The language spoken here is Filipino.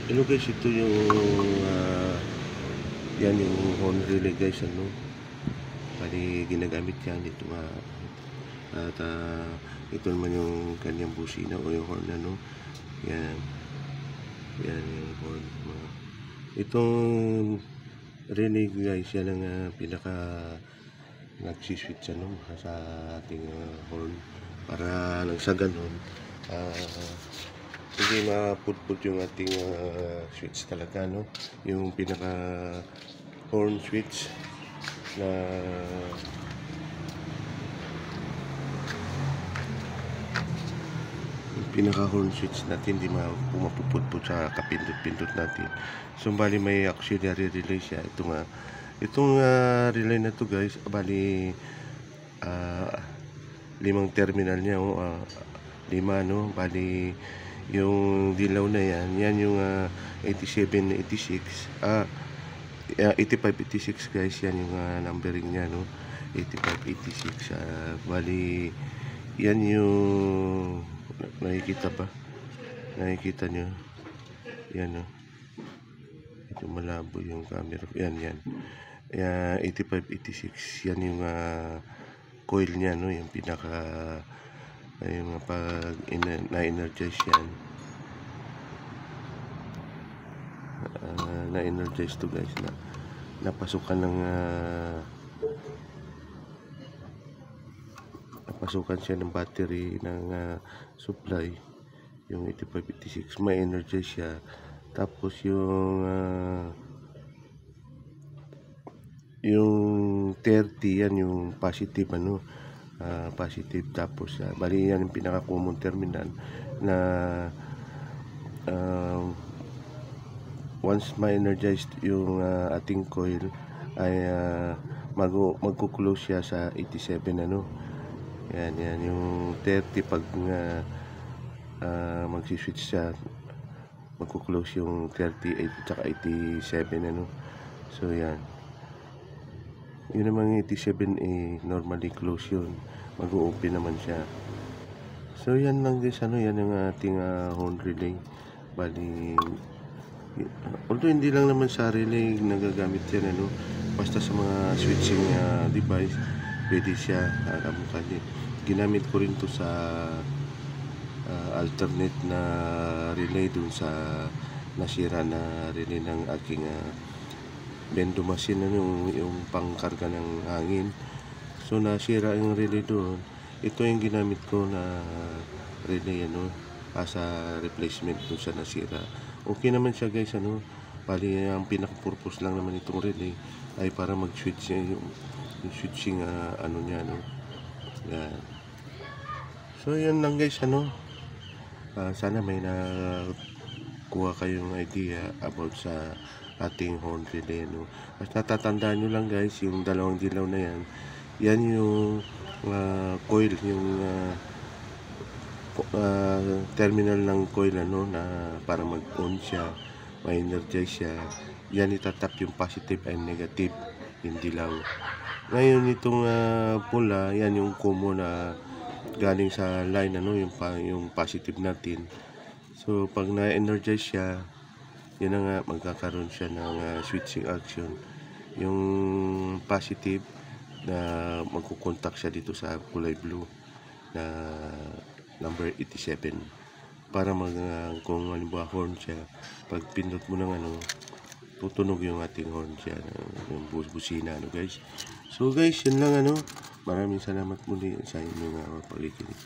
Hello guys, ito yung yan yung horn relay guys, ano. Bali ginagamit yan ito at ito naman yung kanyang busina o yung horn, ano. Yan. Yan yung horn. Itong relay guys, yan ang pinaka nagsiswitch, ano, sa ating horn para lang sa ganun hindi mapudpud yung ating switch talaga, no? Yung pinaka horn switch na yung pinaka horn switch natin hindi mapupudpud sa kapindot-pindot natin. So bali may auxiliary relay siya. Itong relay na to guys, bali 5 terminal niya, lima, no? Bali yung dilaw na yan yung 8786 8586 guys, yan yung numbering niya, no? 8586. Bali yan yung nakikita nyo yan, no? Ito malabo yung camera, yan 8586, yan yung coil niya, no? Yung pinaka yung pag na-energize yan, na-energize to guys, na napasukan siya ng battery ng supply, yung 8586 may energize siya. Tapos yung 30 yan yung positive, ano, positive. Tapos bali yan yung pinaka common terminal na once ma-energized yung ating coil ay magko-close siya sa 87, ano. Yan yung 30 pag magsi-switch siya, magko-close yung 38 at 87, ano. So yan yun naman 87A, normally close yun, mag-open naman siya. So yan lang guys, ano, yan yung ating horn relay. Bali although hindi lang naman sa relay nagagamit yan, ano, basta sa mga switching device pwede siya. Ginamit ko rin to sa alternate na relay dun sa nasira na relay ng aking bendo machine, ano, yung pangkarga ng hangin. So nasira yung relay doon. Ito yung ginamit ko na relay, ano, as a replacement dun sa nasira. Okay naman siya guys, ano. Bali ang pinaka-purpose lang naman itong relay ay para mag-switch yung switching ano niya, no. Yan. So yan lang guys, ano. Sana may nakuha kayong idea about sa ating horn relay, no. Basta tatandaan nyo lang guys, yung dalawang dilaw na yan yung coil, yung terminal ng coil, ano, na para mag-on siya, ma-energize siya. Yan itatap yung positive and negative, yung dilaw. Ngayon itong pula, yan yung common na galing sa line, ano, yung positive natin. So pag na-energize siya, yun na nga, magkakaroon siya ng switching action. Yung positive na magkukontak siya dito sa kulay blue na number 87 para kung halimbawa horn siya, pag pindot mo ng ano, tutunog yung ating horn siya, yung busina, ano guys. So guys, yun lang, ano. Maraming salamat muli sa inyong pakikinig.